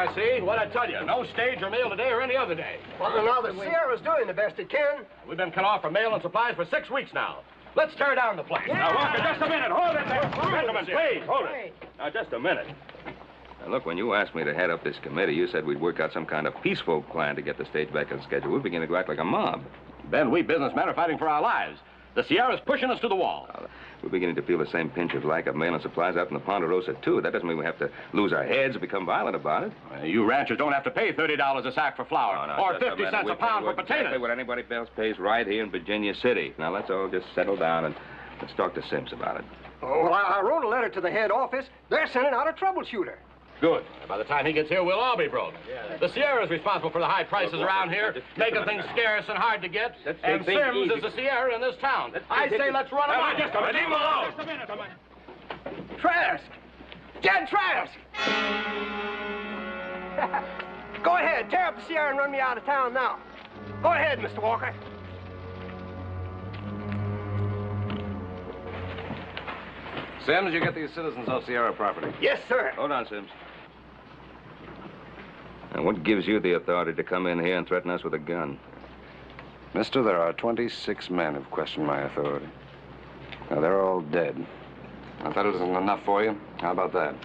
I see. What'd I tell you? No stage or mail today or any other day. Well, now the Sierra's doing the best it can. We've been cut off from mail and supplies for 6 weeks now. Let's tear down the place. Now, Walker, just a minute. Hold it there. Gentlemen, please, hold it. Now, just a minute. Now, look, when you asked me to head up this committee, you said we'd work out some kind of peaceful plan to get the stage back on schedule. We're beginning to act like a mob. Ben, we businessmen are fighting for our lives. The Sierra's pushing us to the wall. We're beginning to feel the same pinch of lack of mail and supplies out in the Ponderosa, too. That doesn't mean we have to lose our heads and become violent about it. You ranchers don't have to pay $30 a sack for flour or 50 cents a pound for potatoes. Exactly what anybody else pays right here in Virginia City. Now, let's all just settle down and let's talk to Sims about it. Oh, well, I wrote a letter to the head office. They're sending out a troubleshooter. Good. By the time he gets here, we'll all be broke. Yeah. The Sierra's responsible for the high prices around here, making things scarce and hard to get. And Sims is the Sierra in this town. I say let's run him out. Just a minute. Leave him alone. Just a minute. Trask! Jed Trask! Go ahead, tear up the Sierra and run me out of town now. Go ahead, Mr. Walker. Sims, you get these citizens off Sierra property. Yes, sir. Hold on, Sims. Now, what gives you the authority to come in here and threaten us with a gun? Mister, there are 26 men who've questioned my authority. Now, they're all dead. I thought it wasn't enough for you. How about that?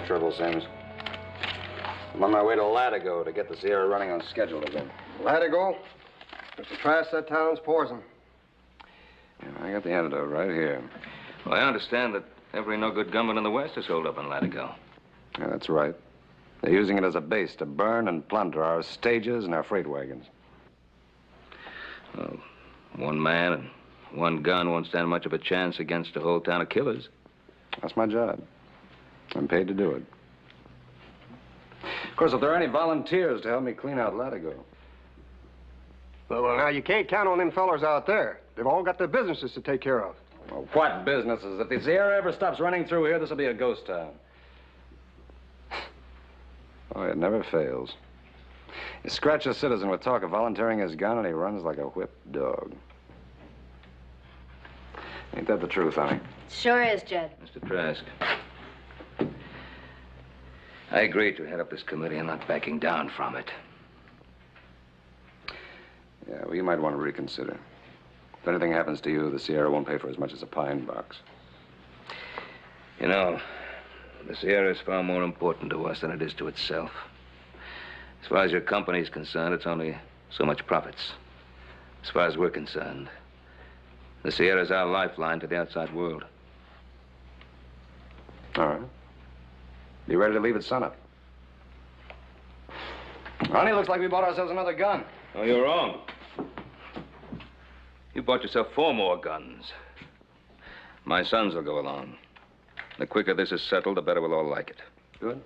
Trouble, Sims. I'm on my way to Latigo to get the Sierra running on schedule again. Latigo? Mr. Trask, that town's poison. Yeah, I got the antidote right here. Well, I understand that every no-good gunman in the West is holed up in Latigo. Yeah, that's right. They're using it as a base to burn and plunder our stages and our freight wagons. Well, one man and one gun won't stand much of a chance against a whole town of killers. That's my job. I'm paid to do it. Of course, if there are any volunteers to help me clean out Latigo. Well, now, you can't count on them fellers out there. They've all got their businesses to take care of. Well, what businesses? If the Sierra ever stops running through here, this will be a ghost town. Oh, it never fails. You scratch a citizen with talk of volunteering his gun, and he runs like a whipped dog. Ain't that the truth, honey? Sure is, Jed. Mr. Trask, I agreed to head up this committee and not backing down from it. Yeah, well, you might want to reconsider. If anything happens to you, the Sierra won't pay for as much as a pine box. You know, the Sierra is far more important to us than it is to itself. As far as your company is concerned, it's only so much profits. As far as we're concerned, the Sierra is our lifeline to the outside world. All right. Be ready to leave at sunup. Honey, looks like we bought ourselves another gun. Oh, you're wrong. You bought yourself 4 more guns. My sons will go along. The quicker this is settled, the better we'll all like it. Good.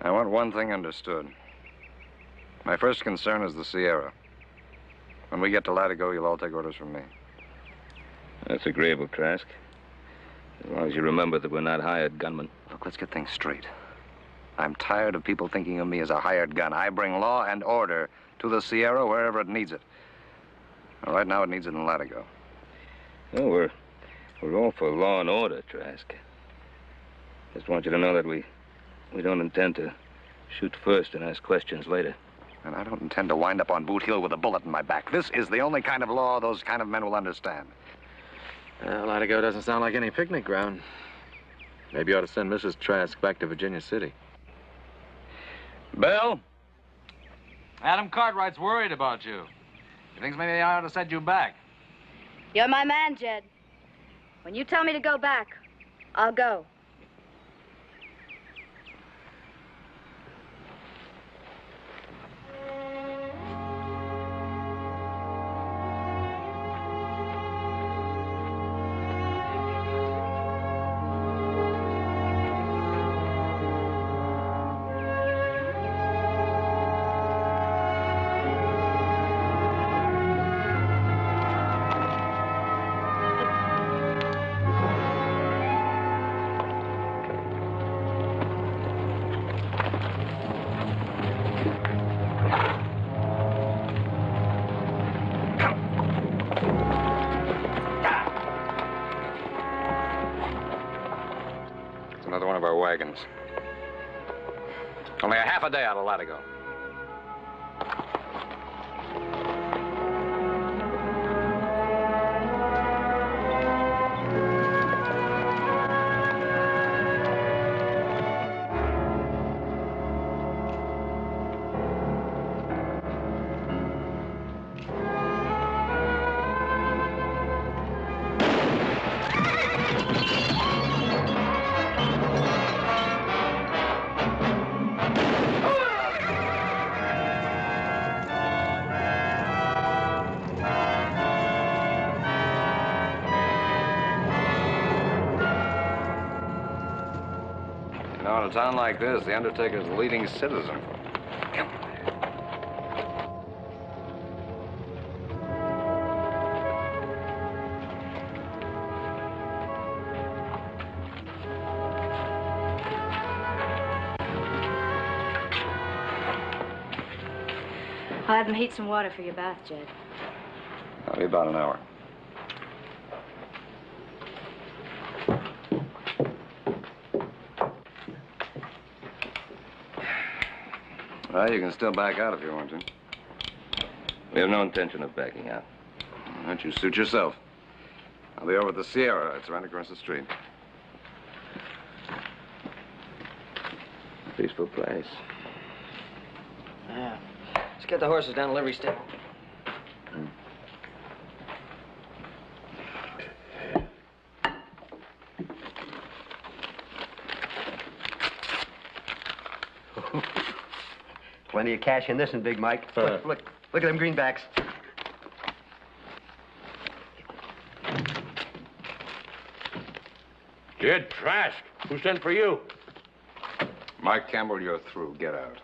I want one thing understood. My first concern is the Sierra. When we get to Latigo, you'll all take orders from me. That's agreeable, Trask. As long as you remember that we're not hired gunmen. Look, let's get things straight. I'm tired of people thinking of me as a hired gun. I bring law and order to the Sierra wherever it needs it. Well, right now, it needs it in Latigo. Oh, we're all for law and order, Trask. Just want you to know that we don't intend to shoot first and ask questions later. And I don't intend to wind up on Boot Hill with a bullet in my back. This is the only kind of law those kind of men will understand. Well, Latigo doesn't sound like any picnic ground. Maybe you ought to send Mrs. Trask back to Virginia City. Bill? Adam Cartwright's worried about you. He thinks maybe I ought to send you back. You're my man, Jed. When you tell me to go back, I'll go. Another one of our wagons. Only a half a day out of Latigo. In a town like this, the undertaker's the leading citizen. Come on. I'll have them heat some water for your bath, Jed. That'll be about an hour. Well, you can still back out if you want to. We have no intention of backing out. Why don't you suit yourself? I'll be over at the Sierra. It's right across the street. Peaceful place. Yeah. Let's get the horses down to livery stable. Plenty of cash in this one, Big Mike. Look at them greenbacks. Jed Trask, who sent for you? Mike Campbell, you're through. Get out.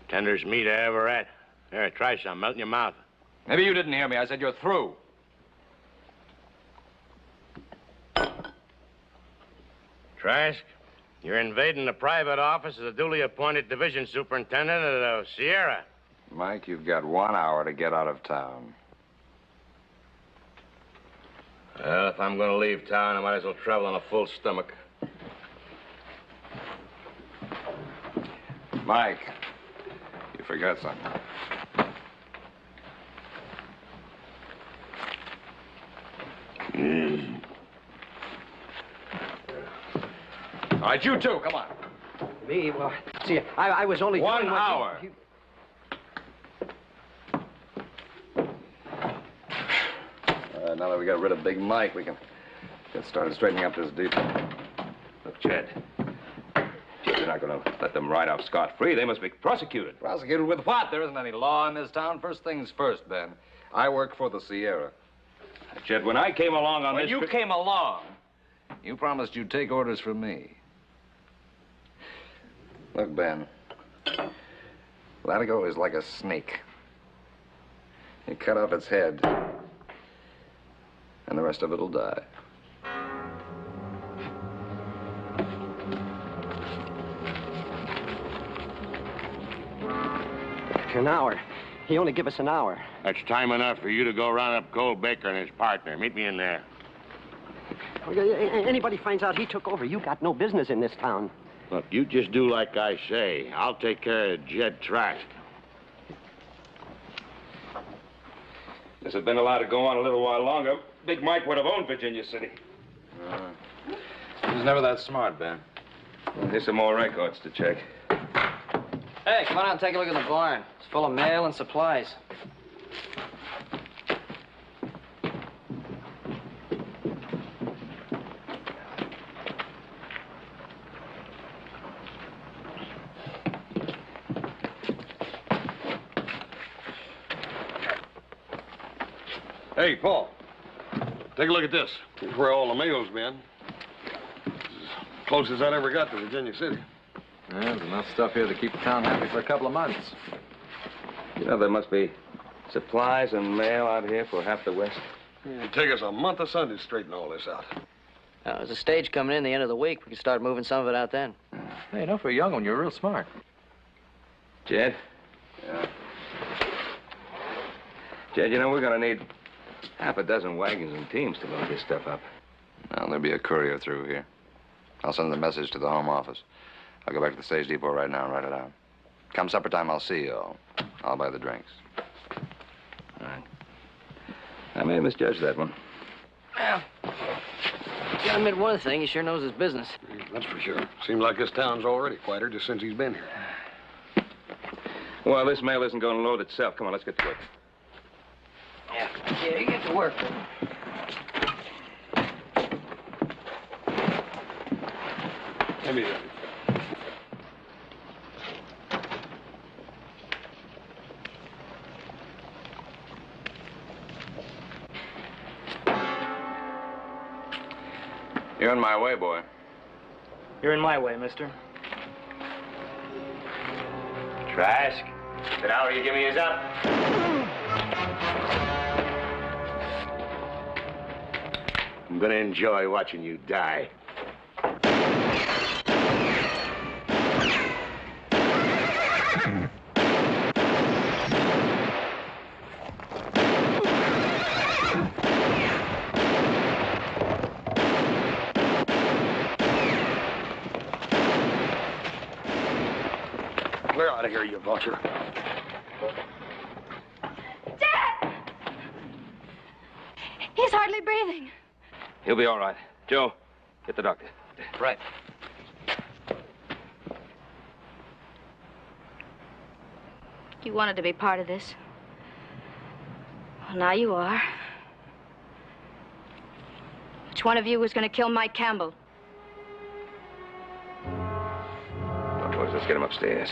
Tenderest meat I ever ate. Here, try some. Melt in your mouth. Maybe you didn't hear me. I said you're through. Trask, you're invading the private office of the duly appointed division superintendent of the Sierra. Mike, you've got 1 hour to get out of town. Well, if I'm going to leave town, I might as well travel on a full stomach. Mike, you forgot something. All right, you two, come on. Me? Well, see, I was only... 1 hour. Now that we got rid of Big Mike, we can get started straightening up this detail. Look, Jed. You're not going to let them ride off scot-free. They must be prosecuted. Prosecuted with what? There isn't any law in this town. First things first, Ben. I work for the Sierra. Jed, when I came along on When this... you came along, you promised you'd take orders from me. Look, Ben. Latigo is like a snake. You cut off its head, and the rest of it'll die. An hour. He only give us an hour. That's time enough for you to go round up Cole Baker and his partner. Meet me in there. Anybody finds out he took over, you got no business in this town. Look, you just do like I say. I'll take care of Jed Trask. This had been allowed to go on a little while longer, Big Mike would have owned Virginia City. He was never that smart, Ben. Well, here's some more records to check. Hey, come on out and take a look at the barn. It's full of mail and supplies. Hey, Paul. Take a look at this. Here's where all the mail's been. As close as I ever got to Virginia City. Yeah, there's enough stuff here to keep the town happy for a couple of months. You know, there must be supplies and mail out here for half the West. It'd take us a month of Sunday to straighten all this out. There's a stage coming in the end of the week. We can start moving some of it out then. Hey, you know, for a young one, you're real smart. Jed? Yeah. Jed, you know, we're gonna need half a dozen wagons and teams to load this stuff up. Now, there'll be a courier through here. I'll send the message to the home office. I'll go back to the stage depot right now and write it out. Come supper time, I'll see you all. I'll buy the drinks. All right. I may have misjudged that one. Well, gotta admit one thing, he sure knows his business. That's for sure. Seems like this town's already quieter just since he's been here. Well, this mail isn't going to load itself. Come on, let's get to work. Yeah, you get to work. Give me that. You're in my way, boy. You're in my way, mister. Trask, the hour you give me is up. I'm gonna enjoy watching you die. Clear out of here, you vulture. Dad! He's hardly breathing. He'll be all right. Joe, get the doctor. Right. You wanted to be part of this. Well, now you are. Which one of you was going to kill Mike Campbell? Now, boys, let's get him upstairs.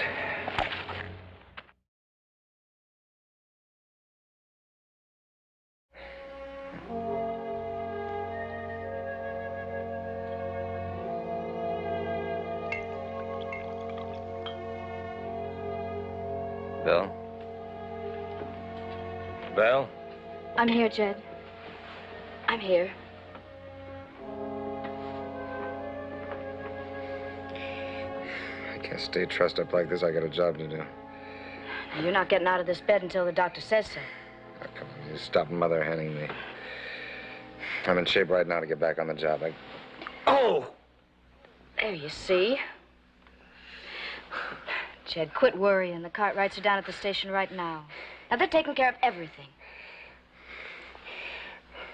Belle? Belle? I'm here, Jed. I'm here. I can't stay trussed up like this. I got a job to do. Now, you're not getting out of this bed until the doctor says so. Oh, come on, you stop mother-henning me. I'm in shape right now to get back on the job. Oh! There, you see. Jed, quit worrying. The Cartwrights are down at the station right now. Now, they're taking care of everything.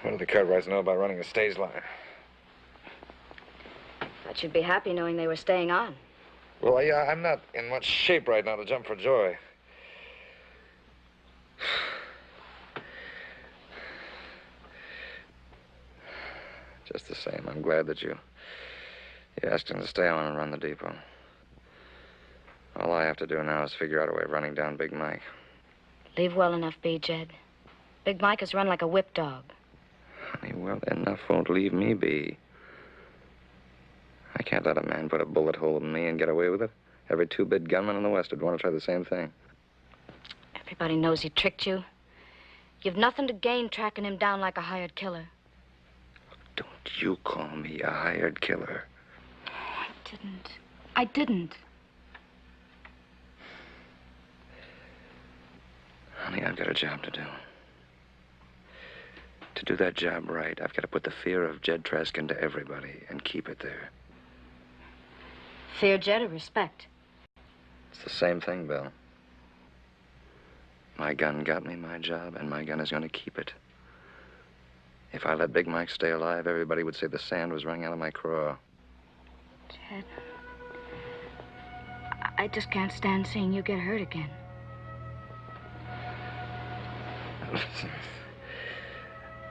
What do the Cartwrights know about running a stage line? Thought you'd be happy knowing they were staying on. Well, yeah, I'm not in much shape right now to jump for joy. Just the same, I'm glad that you asked him to stay on and run the depot. All I have to do now is figure out a way of running down Big Mike. Leave well enough be, Jed. Big Mike has run like a whip dog. Honey, well, enough won't leave me be. I can't let a man put a bullet hole in me and get away with it. Every two-bit gunman in the West would want to try the same thing. Everybody knows he tricked you. You've nothing to gain tracking him down like a hired killer. Don't you call me a hired killer. I didn't. Honey, I've got a job to do. To To do that job right, I've got to put the fear of Jed Trask into everybody and keep it there. Fear Jed or respect? It's the same thing, Bill. My gun got me my job, and my gun is going to keep it. If I let Big Mike stay alive, everybody would say the sand was running out of my craw. Jed, I just can't stand seeing you get hurt again. Listen,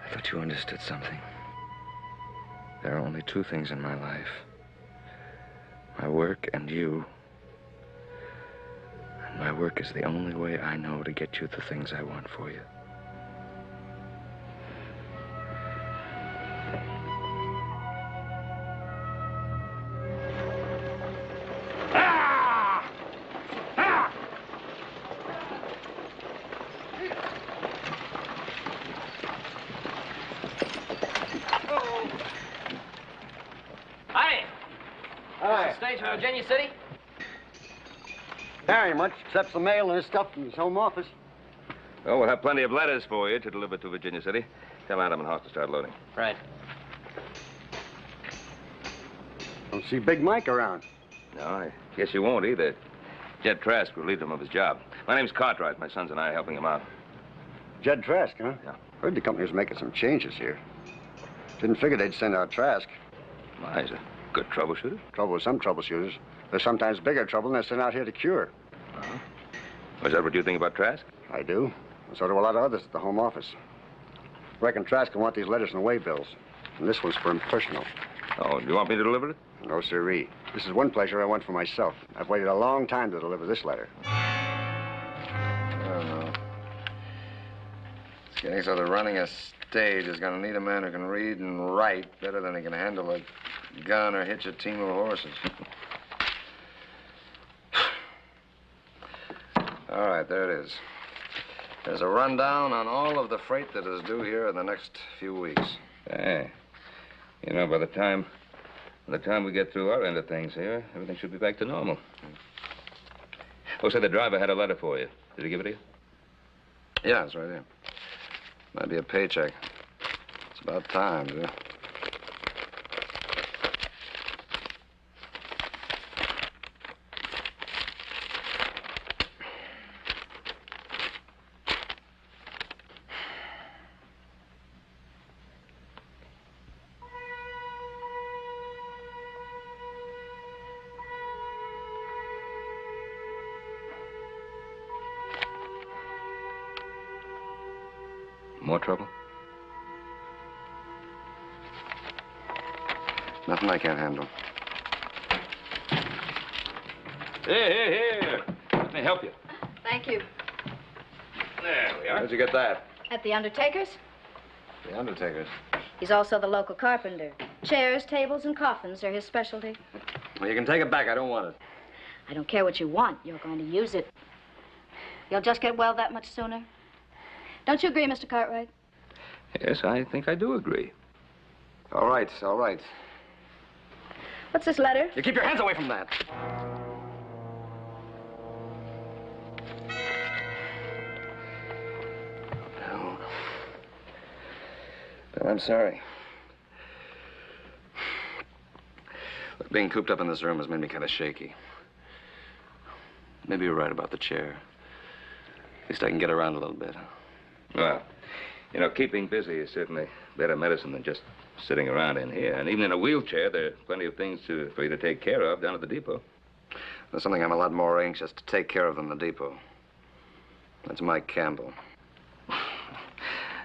I thought you understood something. There are only two things in my life. My work and you. And my work is the only way I know to get you the things I want for you. From Virginia City? There ain't much, except some mail and his stuff from his home office. Well, we'll have plenty of letters for you to deliver to Virginia City. Tell Adam and Hoss to start loading. Right. Don't see Big Mike around. No, I guess you won't either. Jed Trask relieved him of his job. My name's Cartwright. My sons and I are helping him out. Jed Trask, huh? Yeah. Heard the company was making some changes here. Didn't figure they'd send out Trask. My, he's a good troubleshooter. Trouble with some troubleshooters. There's sometimes bigger trouble than they're sent out here to cure. Uh-huh. Was that what you think about Trask? I do. And so do a lot of others at the home office. Reckon Trask will want these letters and way-bills. And this one's for him personal. Oh, do you want me to deliver it? No, sirree. This is one pleasure I want for myself. I've waited a long time to deliver this letter. I don't know. It's getting so that running a stage is going to need a man who can read and write better than he can handle a gun or hitch a team of horses. All right, there it is. There's a rundown on all of the freight that is due here in the next few weeks. Hey, you know, by the time we get through our end of things here, everything should be back to normal. Oh, say the driver had a letter for you. Did he give it to you? Yeah, it's right here. Might be a paycheck. It's about time, too. More trouble? Nothing I can't handle. Here. Let me help you. Thank you. There we are. Where'd you get that? At the undertaker's? The undertaker's. He's also the local carpenter. Chairs, tables, and coffins are his specialty. Well, you can take it back. I don't want it. I don't care what you want. You're going to use it. You'll just get well that much sooner. Don't you agree, Mr. Cartwright? Yes, I think I do agree. All right, all right. What's this letter? You keep your hands away from that. No. Bill, I'm sorry. Look, being cooped up in this room has made me kind of shaky. Maybe you're right about the chair. At least I can get around a little bit. Well, you know, keeping busy is certainly better medicine than just sitting around in here. And even in a wheelchair, there are plenty of things for you to take care of down at the depot. There's something I'm a lot more anxious to take care of than the depot. That's Mike Campbell.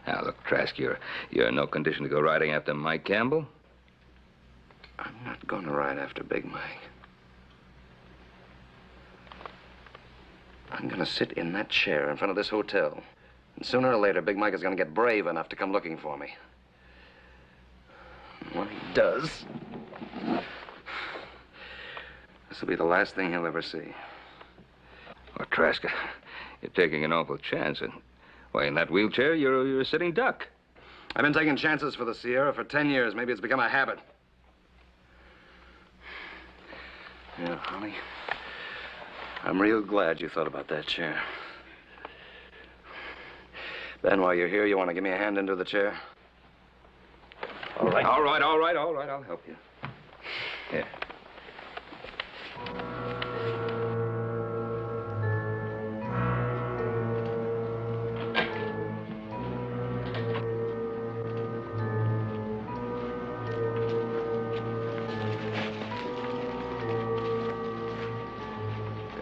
Now, look, Trask, you're in no condition to go riding after Mike Campbell. I'm not going to ride after Big Mike. I'm going to sit in that chair in front of this hotel. And sooner or later, Big Mike is going to get brave enough to come looking for me. And when he does, this will be the last thing he'll ever see. Well, Trask, you're taking an awful chance. And, why, in that wheelchair, you're a sitting duck. I've been taking chances for the Sierra for 10 years. Maybe it's become a habit. Yeah, Holly, I'm real glad you thought about that chair. Ben, while you're here, you want to give me a hand into the chair? All right. All right, all right, all right. I'll help you. Here.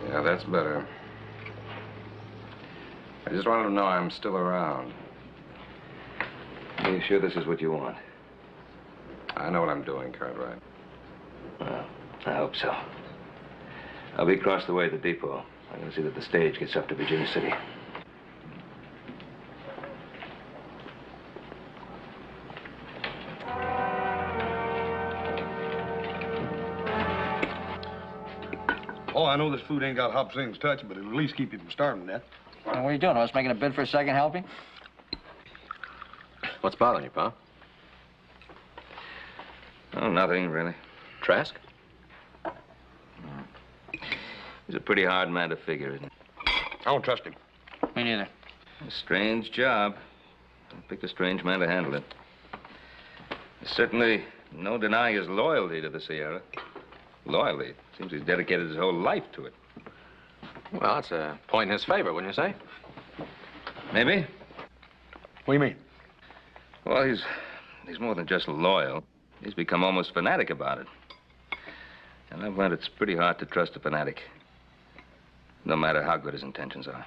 Yeah, that's better. I just wanted to know I'm still around. Are you sure this is what you want? I know what I'm doing, Cartwright. Well, I hope so. I'll be across the way at the depot. I'm going to see that the stage gets up to Virginia City. Oh, I know this food ain't got Hop Sing's touch, but it'll at least keep you from starving to death. What are you doing? I was making a bid for a second helping? What's bothering you, Pa? Oh, nothing, really. Trask? He's a pretty hard man to figure, isn't he? I don't trust him. Me neither. A strange job. I picked a strange man to handle it. There's certainly no denying his loyalty to the Sierra. Loyalty? Seems he's dedicated his whole life to it. Well, it's a point in his favor, wouldn't you say? Maybe. What do you mean? Well, he's more than just loyal. He's become almost fanatic about it. And I've learned it's pretty hard to trust a fanatic, no matter how good his intentions are.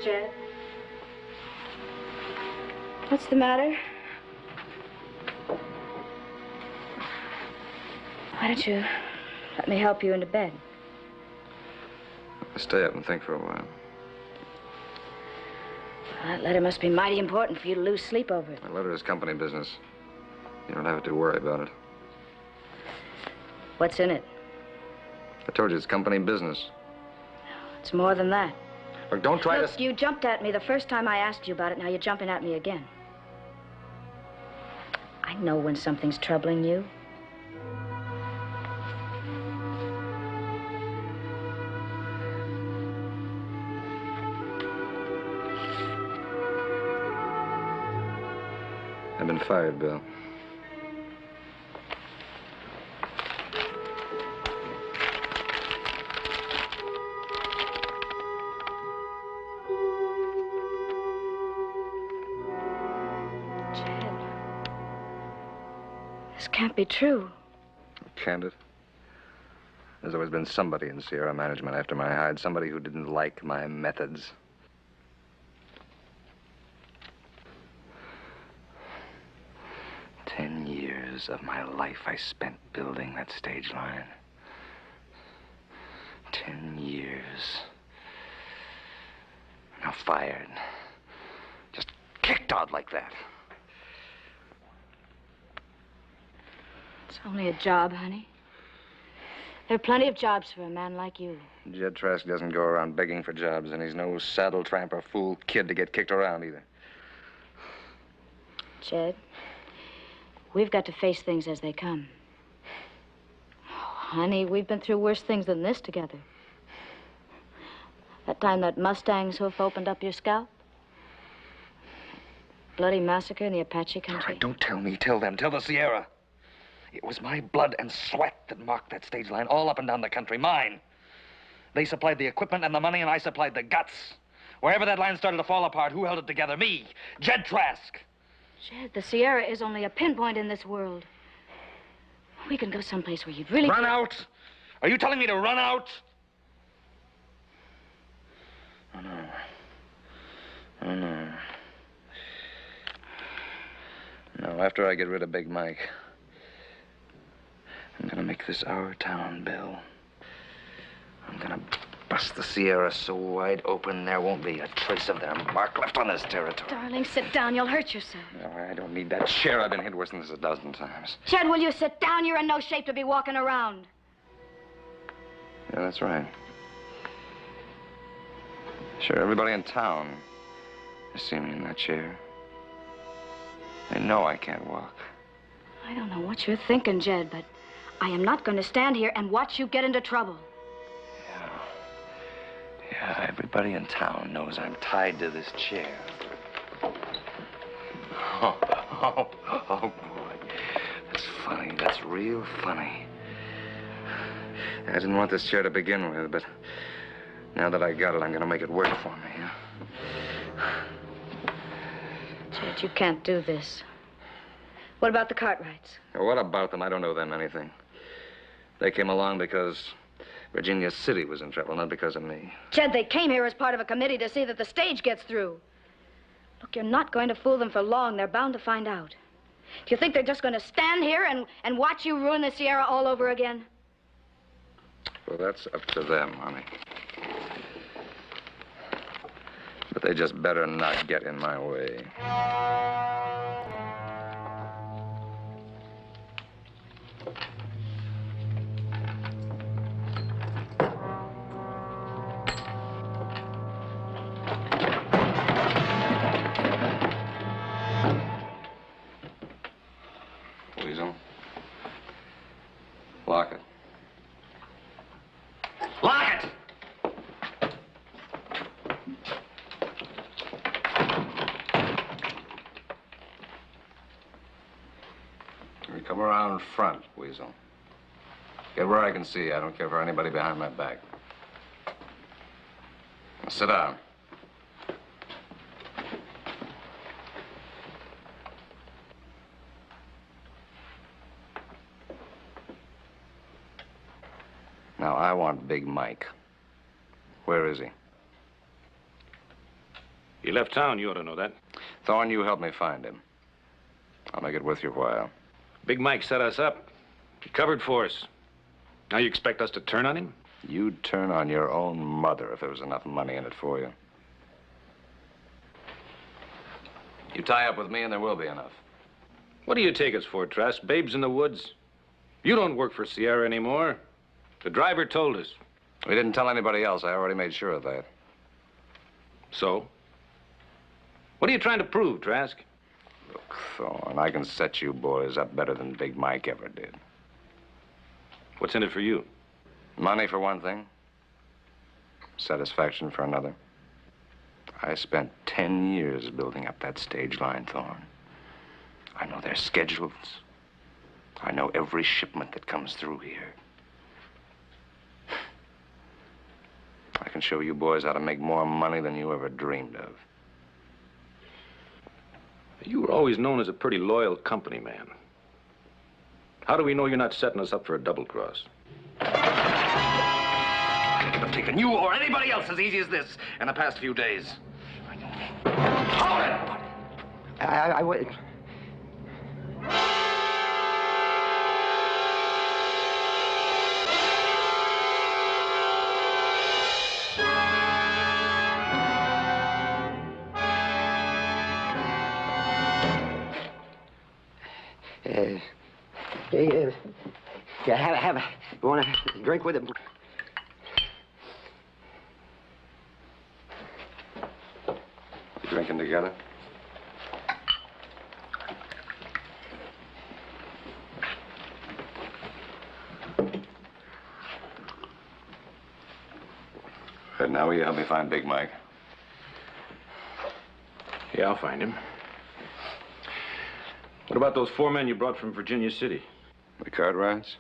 Jed? What's the matter? Why don't you let me help you into bed? Stay up and think for a while. Well, that letter must be mighty important for you to lose sleep over it. My letter is company business. You don't have to worry about it. What's in it? I told you it's company business. It's more than that. Look, don't try Look, to... you jumped at me the first time I asked you about it. Now you're jumping at me again. I know when something's troubling you. I've been fired, Bill. This can't be true. Can't it? There's always been somebody in Sierra management after my hide, somebody who didn't like my methods. Of my life I spent building that stage line. 10 years. Now fired. Just kicked out like that. It's only a job, honey. There are plenty of jobs for a man like you. Jed Trask doesn't go around begging for jobs, and he's no saddle tramp or fool kid to get kicked around either. Jed, we've got to face things as they come. Oh, honey, we've been through worse things than this together. That time that Mustang's hoof opened up your scalp. Bloody massacre in the Apache country. All right, don't tell me, tell them, tell the Sierra. It was my blood and sweat that marked that stage line all up and down the country, mine. They supplied the equipment and the money, and I supplied the guts. Wherever that line started to fall apart, who held it together? Me, Jed Trask. Jed, the Sierra is only a pinpoint in this world. We can go someplace where you'd really... Run out? Are you telling me to run out? Oh, no. Oh, no. No, after I get rid of Big Mike, I'm gonna make this our town, Bill. I'm gonna bust the Sierra so wide open there won't be a trace of their mark left on this territory. Darling, sit down. You'll hurt yourself. No, I don't need that chair. I've been hit worse than this a dozen times. Jed, will you sit down? You're in no shape to be walking around. Yeah, that's right. Sure, everybody in town You see me in that chair? They know I can't walk. I don't know what you're thinking, Jed, but I am not going to stand here and watch you get into trouble. Yeah, everybody in town knows I'm tied to this chair. Oh, boy. That's funny. That's real funny. I didn't want this chair to begin with, but now that I got it, I'm going to make it work for me, yeah? Jed, you can't do this. What about the Cartwrights? What about them? I don't know them anything. They came along because Virginia City was in trouble, not because of me. Jed, they came here as part of a committee to see that the stage gets through. Look, you're not going to fool them for long. They're bound to find out. Do you think they're just going to stand here and watch you ruin the Sierra all over again? Well, that's up to them, honey. But they just better not get in my way. Weasel. Lock it. Lock it! You come around front, Weasel. Get where I can see you. I don't care for anybody behind my back. Now sit down. Now, I want Big Mike. Where is he? He left town. You ought to know that. Thorne, you help me find him. I'll make it worth your while. Big Mike set us up. He covered for us. Now you expect us to turn on him? You'd turn on your own mother if there was enough money in it for you. You tie up with me and there will be enough. What do you take us for, Trask? Babes in the woods? You don't work for Sierra anymore. The driver told us. We didn't tell anybody else. I already made sure of that. So? What are you trying to prove, Trask? Look, Thorne, I can set you boys up better than Big Mike ever did. What's in it for you? Money for one thing. Satisfaction for another. I spent 10 years building up that stage line, Thorne. I know their schedules. I know every shipment that comes through here. I can show you boys how to make more money than you ever dreamed of. You were always known as a pretty loyal company man. How do we know you're not setting us up for a double cross? I've taken you or anybody else as easy as this in the past few days. Hold it! I wait. Have a, you want to drink with him? You drinking together? And now will you help me find Big Mike? Yeah, I'll find him. What about those 4 men you brought from Virginia City? The Cartwrights?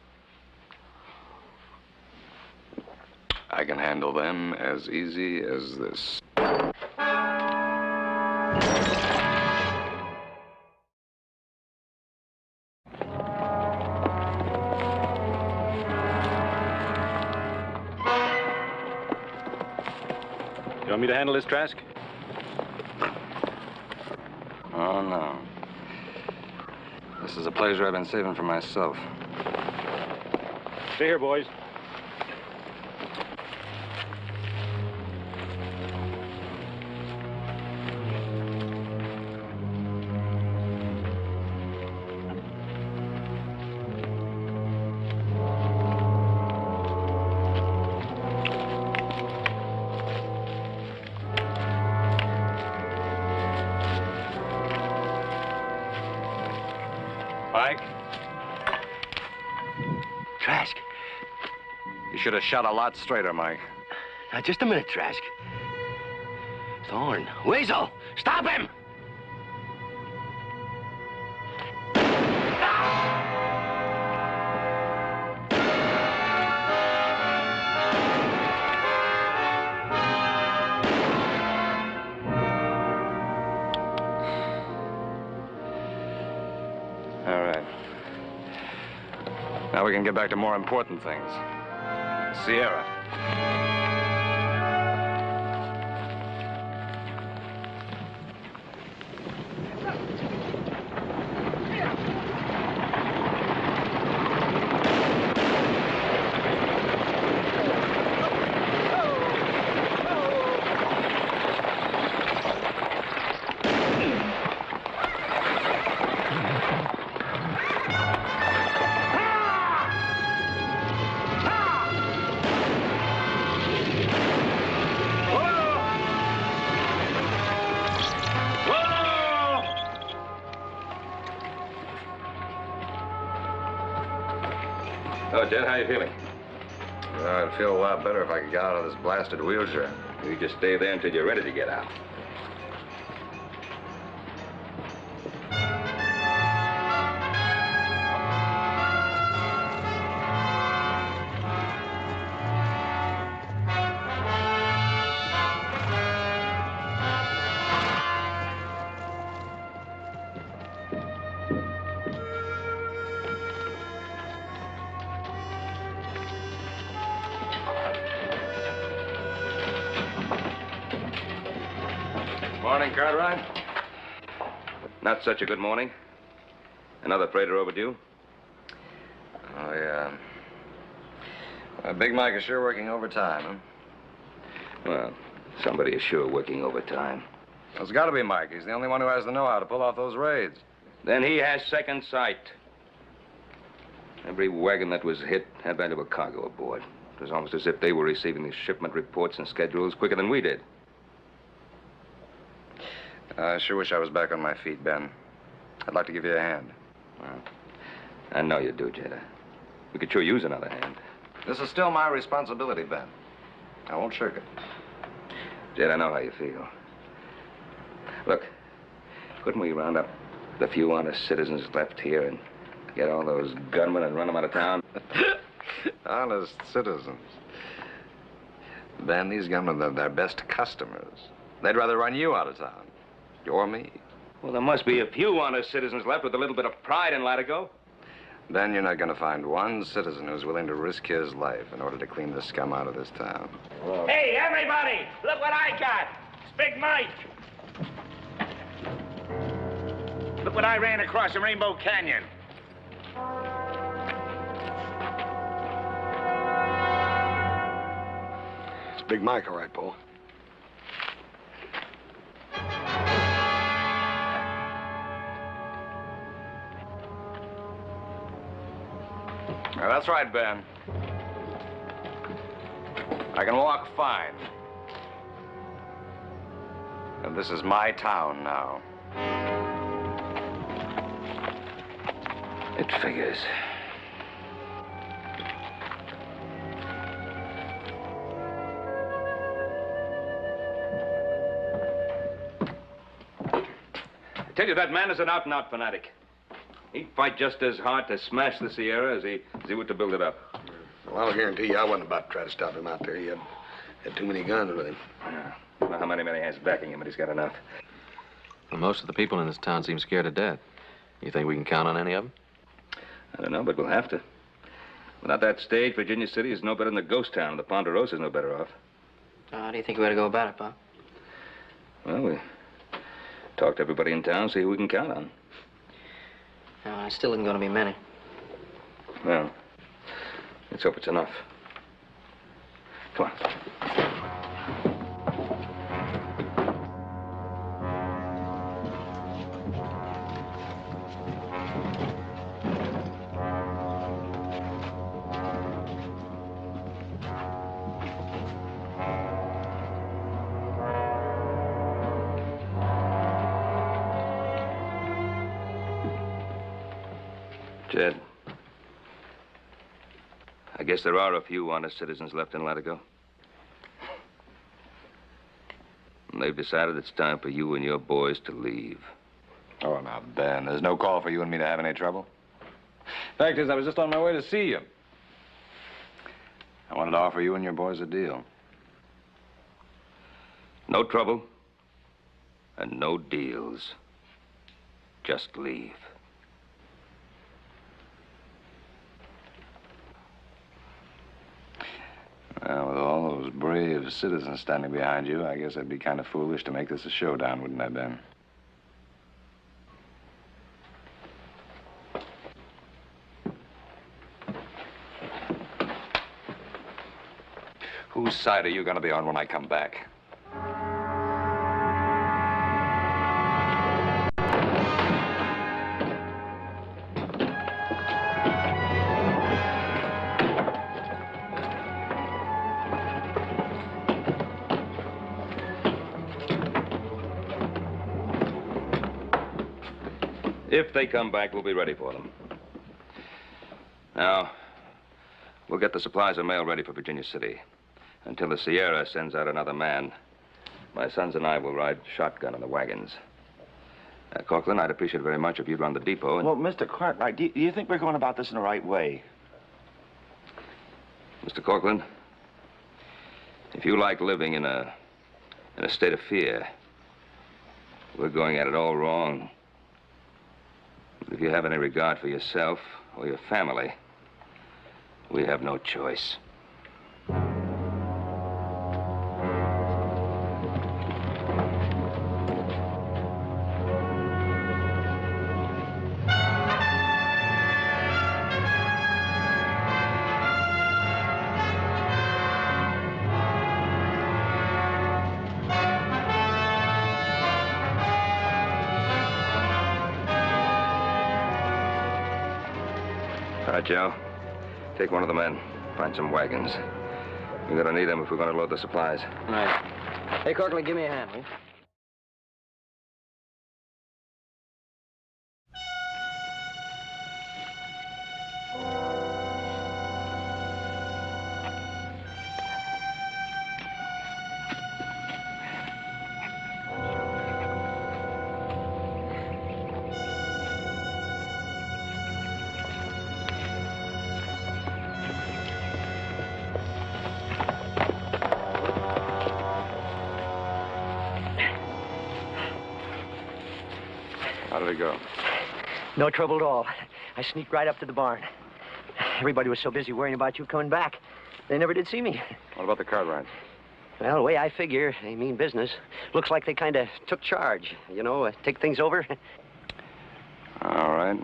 I can handle them as easy as this. You want me to handle this, Trask? Oh, no. This is a pleasure I've been saving for myself. Stay here, boys. Mike. Trask. You should have shot a lot straighter, Mike. Now, just a minute, Trask. Thorne. Weasel! Stop him! All right. Now we can get back to more important things. Sierra. Oh, Jed, how you feeling? I'd feel a lot better if I could get out of this blasted wheelchair. You just stay there until you're ready to get out. Morning, Cartwright. Not such a good morning. Another freighter overdue. Oh, yeah. Big Mike is sure working overtime, huh? Well, somebody is sure working overtime. Well, it's got to be Mike. He's the only one who has the know-how to pull off those raids. Then he has second sight. Every wagon that was hit had valuable cargo aboard. It was almost as if they were receiving the shipment reports and schedules quicker than we did. I sure wish I was back on my feet, Ben. I'd like to give you a hand. Well, I know you do, Jed. We could sure use another hand. This is still my responsibility, Ben. I won't shirk it. Jed, I know how you feel. Look, couldn't we round up the few honest citizens left here and get all those gunmen and run them out of town? Honest citizens. Ben, these gunmen are their best customers. They'd rather run you out of town. Or me. Well, there must be a few honest citizens left with a little bit of pride in Latigo. Ben, you're not going to find one citizen who's willing to risk his life in order to clean the scum out of this town. Whoa. Hey, everybody, look what I got. It's Big Mike. Look what I ran across in Rainbow Canyon. It's Big Mike, all right, Paul. That's right, Ben. I can walk fine. And this is my town now. It figures. I tell you, that man is an out-and-out fanatic. He'd fight just as hard to smash the Sierra as he would to build it up. Well, I'll guarantee you I wasn't about to try to stop him out there. He had too many guns with him. Yeah. I don't know how many men he has backing him, but he's got enough. Well, most of the people in this town seem scared to death. You think we can count on any of them? I don't know, but we'll have to. Without that stage, Virginia City is no better than a ghost town. The Ponderosa's no better off. How do you think we ought to go about it, Pop? Well, we talk to everybody in town, see who we can count on. No, it still isn't going to be many. Well, let's hope it's enough. Come on. Jed, I guess there are a few honest citizens left in Latigo. And they've decided it's time for you and your boys to leave. Oh, now, Ben, there's no call for you and me to have any trouble. Fact is, I was just on my way to see you. I wanted to offer you and your boys a deal. No trouble and no deals. Just leave. Well, with all those brave citizens standing behind you, I guess I'd be kind of foolish to make this a showdown, wouldn't I, Ben? Whose side are you going to be on when I come back? If they come back, we'll be ready for them. Now, we'll get the supplies and mail ready for Virginia City. Until the Sierra sends out another man, my sons and I will ride shotgun in the wagons. Corcoran, I'd appreciate it very much if you'd run the depot and... Well, Mr. Cartwright, do you think we're going about this in the right way? Mr. Corcoran, if you like living in a state of fear, we're going at it all wrong. But if you have any regard for yourself or your family, we have no choice. All right, Joe. Take one of the men. Find some wagons. We're gonna need them if we're gonna load the supplies. All right. Hey, Corcoran, give me a hand, will you? How did it go? No trouble at all. I sneaked right up to the barn. Everybody was so busy worrying about you coming back, they never did see me. What about the Cartwrights? Well, the way I figure, they mean business. Looks like they kind of took charge, you know, take things over. All right.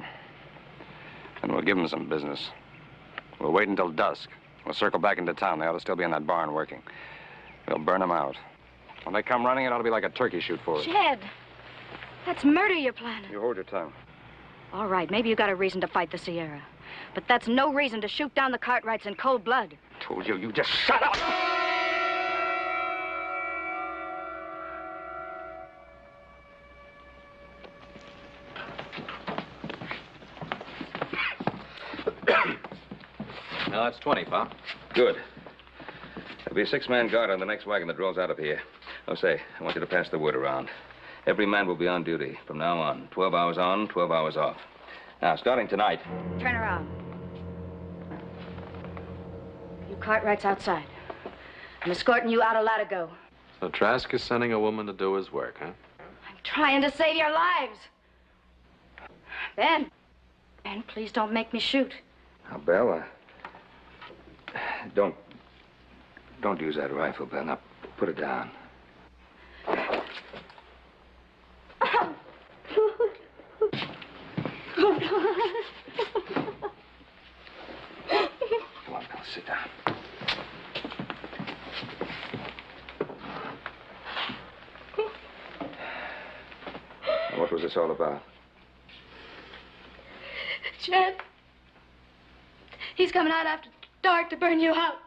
Then we'll give them some business. We'll wait until dusk. We'll circle back into town. They ought to still be in that barn working. We'll burn them out. When they come running, it ought to be like a turkey shoot for us. Jed, that's murder you're planning. You hold your tongue. All right, maybe you got a reason to fight the Sierra. But that's no reason to shoot down the Cartwrights in cold blood. Told you, you just shut up! No, that's 20, Pop. Good. There'll be a 6-man guard on the next wagon that rolls out of here. Oh, say, I want you to pass the word around. Every man will be on duty from now on. 12 hours on, 12 hours off. Now, starting tonight... Turn around. You Cartwright's outside. I'm escorting you out of Latigo. So Trask is sending a woman to do his work, huh? I'm trying to save your lives. Ben, please don't make me shoot. Now, Belle, don't use that rifle, Belle. Now, put it down. Come on, Belle, sit down. Now, what was this all about? Jed, he's coming out after dark to burn you out.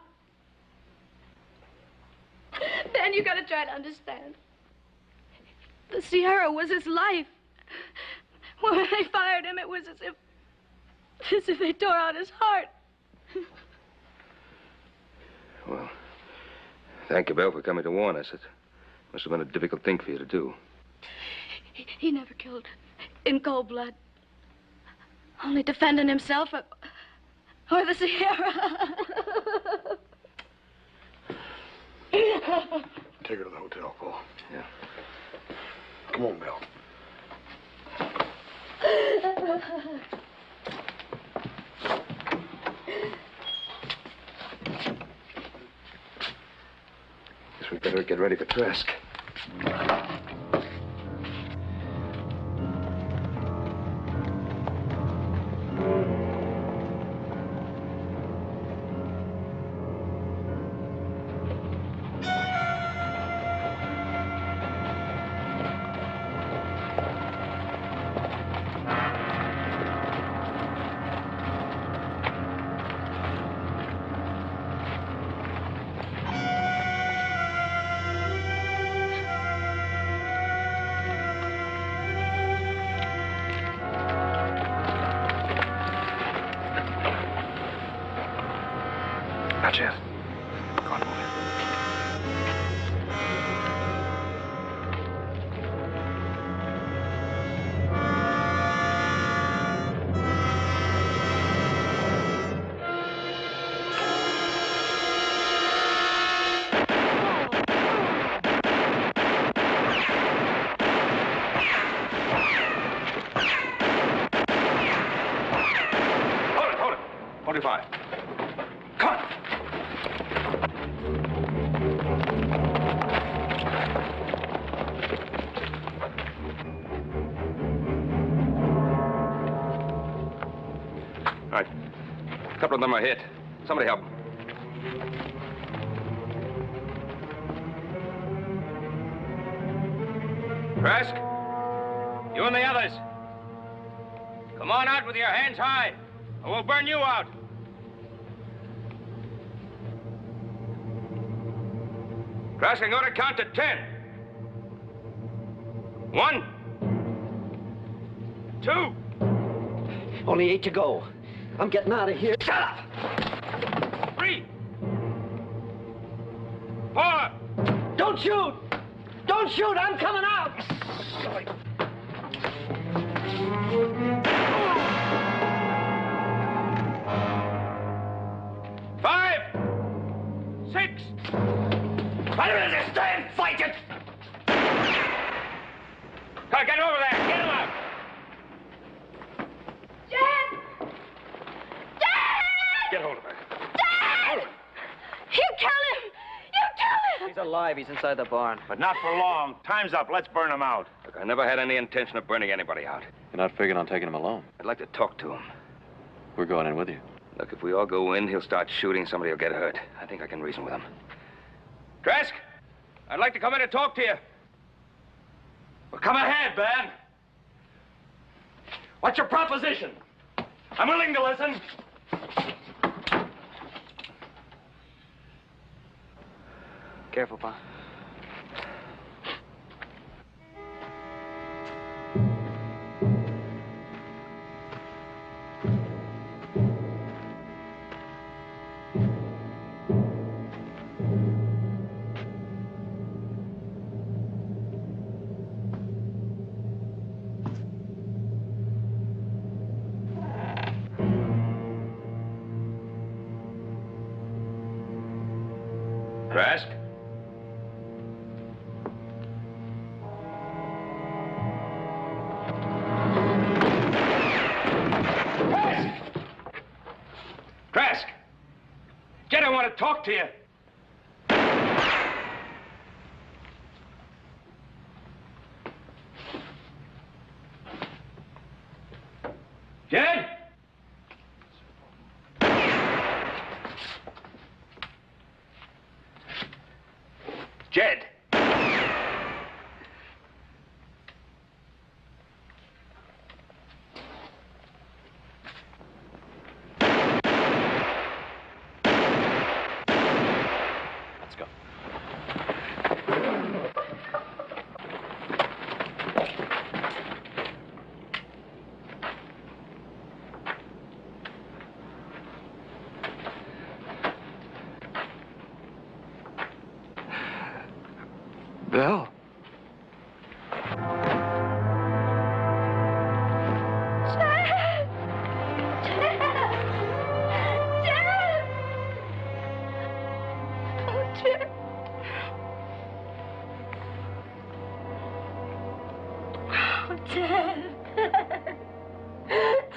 Ben, you gotta try to understand. The Sierra was his life. When they fired him, it was as if As if they tore out his heart. Well, thank you, Bill, for coming to warn us. It must have been a difficult thing for you to do. He never killed in cold blood. Only defending himself or the Sierra. Take her to the hotel, Paul. Yeah. Come on, Bill. Guess we better get ready for Trask. Not yet. Go on, move Hold it. 45. Come on. All right. A couple of them are hit. Somebody help them. Trask, you and the others. Come on out with your hands high, or we'll burn you out. Trask, I'm going to count to 10. 1, 2. Only 8 to go. I'm getting out of here. Shut up! 3, 4. Don't shoot! Don't shoot! I'm coming out! 5, 6. Why don't you stand? Fight it! Come on, get over there. Get him out. Get hold of her. You kill him! You kill him! He's alive. He's inside the barn. But not for long. Time's up. Let's burn him out. Look, I never had any intention of burning anybody out. You're not figuring on taking him alone. I'd like to talk to him. We're going in with you. Look, if we all go in, he'll start shooting. Somebody will get hurt. I think I can reason with him. Trask, I'd like to come in and talk to you. Well, come ahead, Ben. What's your proposition? I'm willing to listen. Careful, Pa. Trask? Trask! Jed, I want to talk to you. Jed? Jed! Oh, Ted. Ted.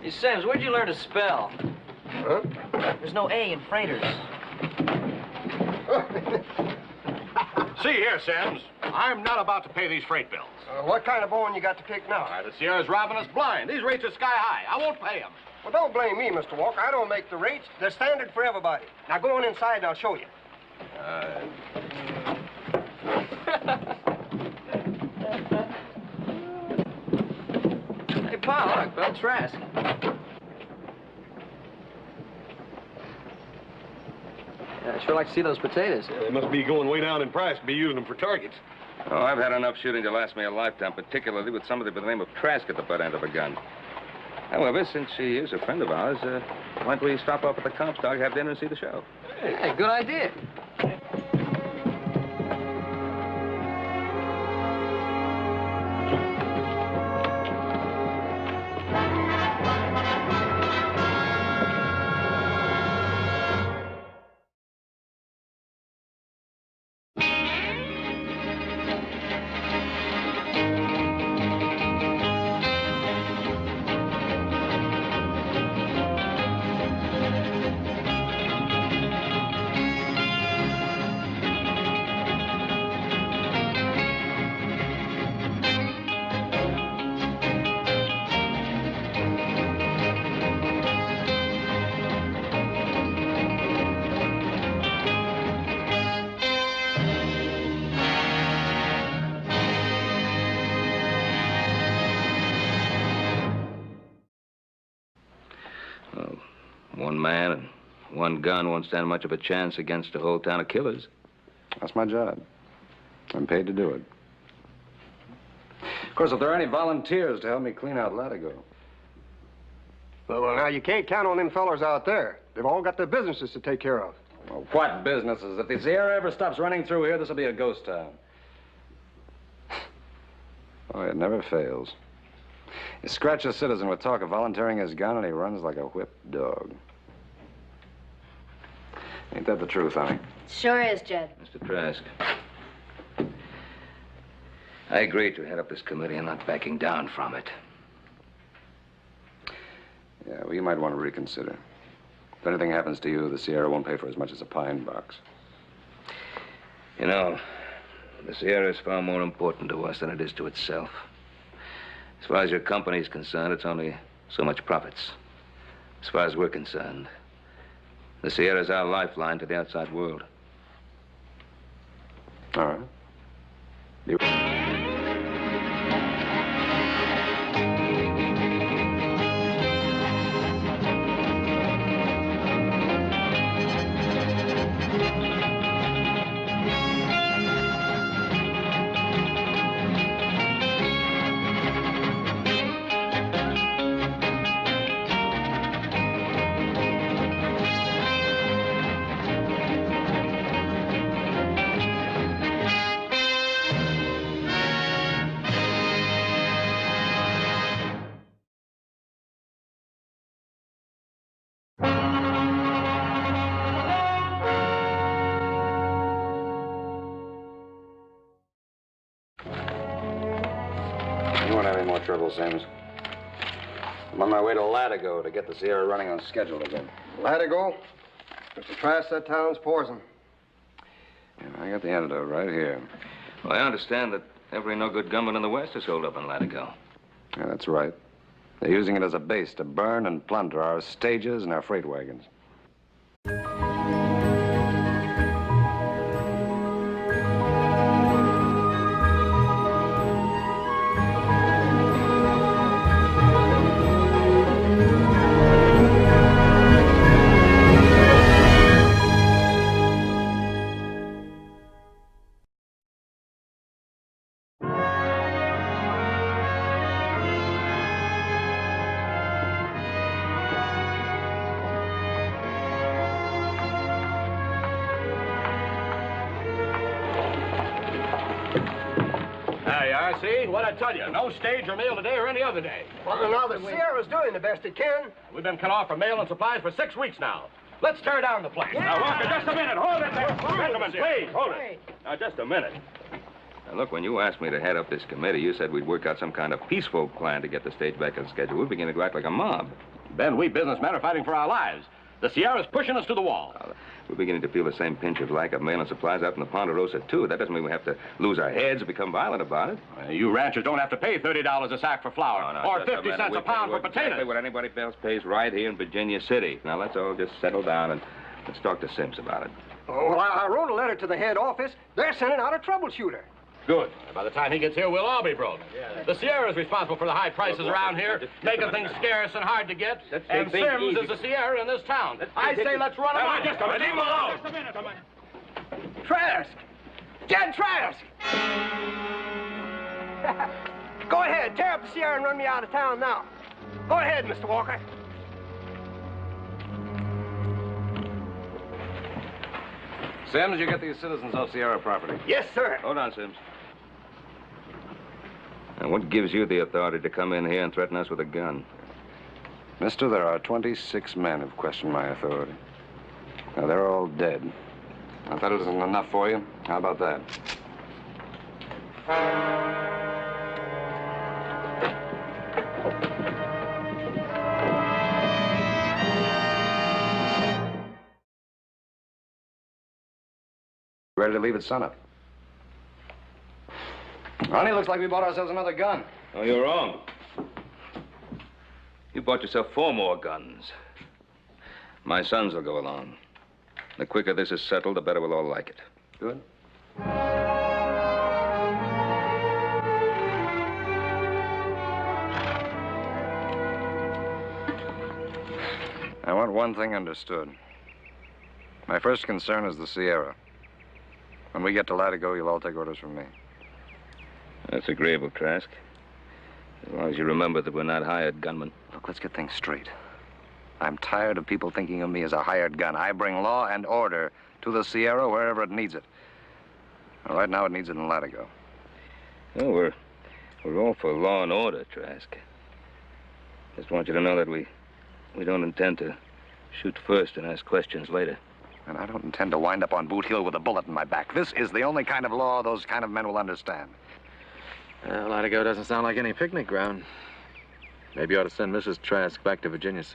Hey, Sims, where'd you learn to spell? Huh? There's no A in freighters. See here, Sims. I'm not about to pay these freight bills. What kind of bone you got to pick now? The Sierra's robbing us blind. These rates are sky high. I won't pay them. Well, don't blame me, Mr. Walker. I don't make the rates. They're standard for everybody. Now go on inside and I'll show you. Hey, Pa, look, Bell Trask. Yeah, I'd sure like to see those potatoes. Yeah, they must be going way down in price to be using them for targets. Oh, I've had enough shooting to last me a lifetime, particularly with somebody by the name of Trask at the butt end of a gun. However, since she is a friend of ours, why don't we stop off at the Comstock, have dinner, and see the show? Hey, good idea. One man and one gun won't stand much of a chance against a whole town of killers. That's my job. I'm paid to do it. Of course, if there are any volunteers to help me clean out Latigo. Well, now, you can't count on them fellers out there. They've all got their businesses to take care of. Well, what businesses? If the Sierra ever stops running through here, this will be a ghost town. Oh, it never fails. You scratch a citizen with talk of volunteering his gun, and he runs like a whipped dog. Ain't that the truth, honey? Sure is, Jed. Mr. Trask, I agreed to head up this committee. I'm not backing down from it. Yeah, well, you might want to reconsider. If anything happens to you, the Sierra won't pay for as much as a pine box. You know, the Sierra is far more important to us than it is to itself. As far as your company's concerned, it's only so much profits. As far as we're concerned, the Sierra's our lifeline to the outside world. All right. You... You won't have any more trouble, Sims. I'm on my way to Latigo to get the Sierra running on schedule again. Latigo? Mr. Trask, that town's poison. Yeah, I got the antidote right here. Well, I understand that every no-good gunman in the West is holed up in Latigo. Yeah, that's right. They're using it as a base to burn and plunder our stages and our freight wagons. see? What'd I tell you? No stage or mail today or any other day. Well, now the Sierra's doing the best it can. We've been cut off from mail and supplies for 6 weeks now. Let's tear down the place. Yeah. Now, Walker, just a minute. Hold it there. Gentlemen, please, hold it. Now, just a minute. Now, look, when you asked me to head up this committee, you said we'd work out some kind of peaceful plan to get the stage back on schedule. We're beginning to act like a mob. Ben, we businessmen are fighting for our lives. The Sierra's pushing us to the wall. We're beginning to feel the same pinch of lack of mail and supplies out in the Ponderosa, too. That doesn't mean we have to lose our heads and become violent about it. You ranchers don't have to pay $30 a sack for flour or 50 cents a pound for potatoes. Exactly what anybody else pays right here in Virginia City. Now, let's all just settle down and let's talk to Sims about it. Oh, well, I wrote a letter to the head office. They're sending out a troubleshooter. Good. By the time he gets here, we'll all be broke. The Sierra's responsible for the high prices around here, making things scarce and hard to get. And Sims is the Sierra in this town. I say let's run him out. Just a minute. Leave him alone. Just a minute. Trask! Jed Trask! Go ahead, tear up the Sierra and run me out of town now. Go ahead, Mr. Walker. Sims, you get these citizens off Sierra property. Yes, sir. Hold on, Sims. Now, what gives you the authority to come in here and threaten us with a gun? Mister, there are 26 men who've questioned my authority. Now, they're all dead. Now, if that isn't enough for you, how about that? Ready to leave at sunup. Ronnie, looks like we bought ourselves another gun. Oh, you're wrong. You bought yourself 4 more guns. My sons will go along. The quicker this is settled, the better we'll all like it. Good. I want one thing understood. My first concern is the Sierra. When we get to Latigo, you'll all take orders from me. That's agreeable, Trask. As long as you remember that we're not hired gunmen. Look, let's get things straight. I'm tired of people thinking of me as a hired gun. I bring law and order to the Sierra wherever it needs it. Well, right now, it needs it in Latigo. Oh, we're all for law and order, Trask. Just want you to know that we don't intend to shoot first and ask questions later. And I don't intend to wind up on Boot Hill with a bullet in my back. This is the only kind of law those kind of men will understand. Latigo doesn't sound like any picnic ground. Maybe you ought to send Mrs. Trask back to Virginia City.